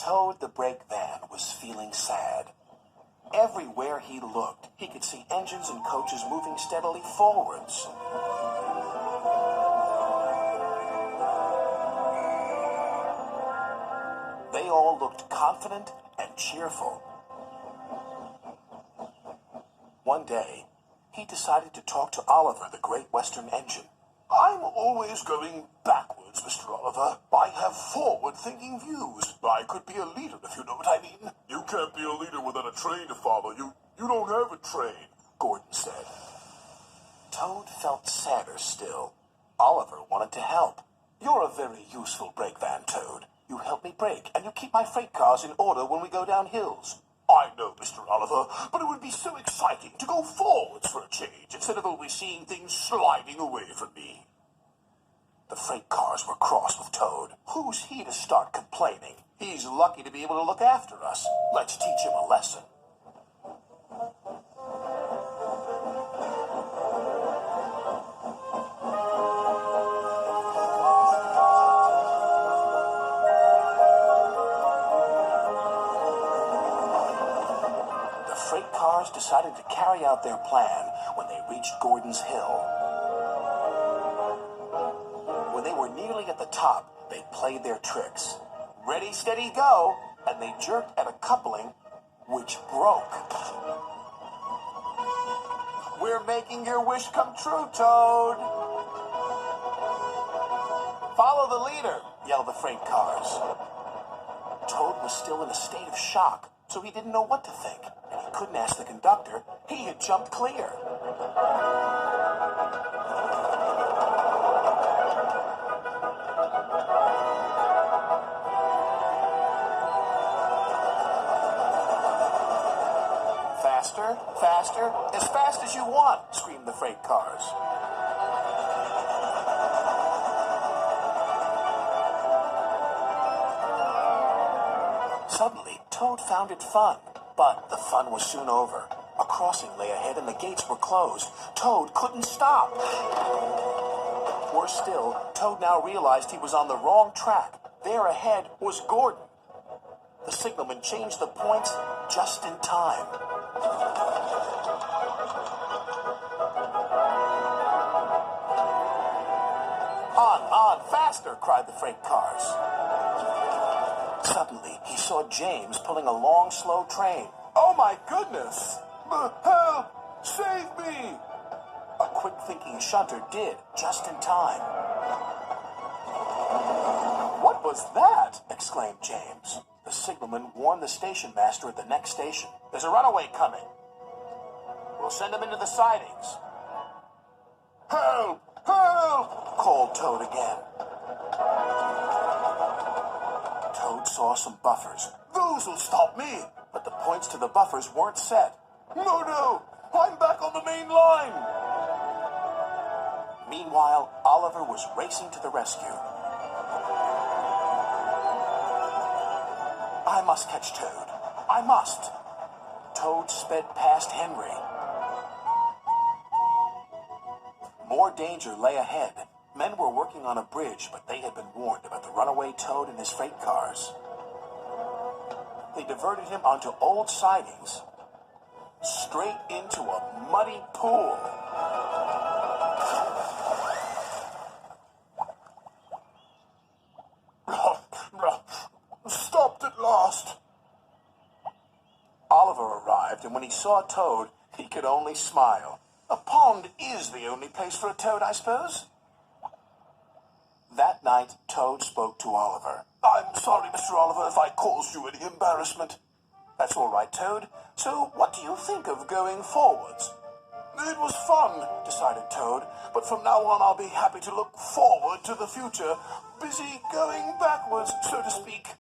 Toad the brake van was feeling sad. Everywhere he looked, he could see engines and coaches moving steadily forwards. They all looked confident and cheerful. One day, he decided to talk to Oliver, the Great Western Engine. I'm always going backwards, Mr. Oliver. I have forward-thinking views. I could be a leader, if you know what I mean. You can't be a leader without a train to follow. You don't have a train, Gordon said. Toad felt sadder still. Oliver wanted to help. You're a very useful brake van, Toad. You help me brake, and you keep my freight cars in order when we go down hills. I know, Mr. Oliver, but it would be so exciting to go forwards for a change instead of always seeing things sliding away from me. The freight cars were cross with Toad. Who's he to start complaining? He's lucky to be able to look after us. Let's teach him a lesson. The freight cars decided to carry out their plan when they reached Gordon's Hill. When they were nearly at the top, they played their tricks. Ready, steady, go! And they jerked at a coupling, which broke. We're making your wish come true, Toad! Follow the leader, yelled the freight cars. Toad was still in a state of shock, so he didn't know what to think, and he couldn't ask the conductor. He had jumped clear. Faster, faster, as fast as you want, screamed the freight cars. Suddenly, Toad found it fun, but the fun was soon over. A crossing lay ahead and the gates were closed. Toad couldn't stop. Worse still, Toad now realized he was on the wrong track. There ahead was Gordon. The signalman changed the points just in time. On, faster, cried the freight cars. Suddenly, he saw James pulling a long, slow train. Oh, my goodness! Help! Save me! A quick-thinking shunter did, just in time. What was that? Exclaimed James. The signalman warned the station master at the next station. There's a runaway coming. We'll send him into the sidings. Help! Help! Called Toad again. Toad saw some buffers. Those'll stop me! But the points to the buffers weren't set. No! I'm back on the main line! Meanwhile, Oliver was racing to the rescue. I must catch Toad. I must! Toad sped past Henry. More danger lay ahead. Men were working on a bridge, but they had been warned about the runaway Toad and his freight cars. They diverted him onto old sidings, straight into a muddy pool. Stopped at last. Oliver arrived, and when he saw Toad, he could only smile. A pond is the only place for a toad, I suppose. That night, Toad spoke to Oliver. I'm sorry, Mr. Oliver, if I caused you any embarrassment. That's all right, Toad. So what do you think of going forwards? It was fun, decided Toad, but from now on I'll be happy to look forward to the future, busy going backwards, so to speak.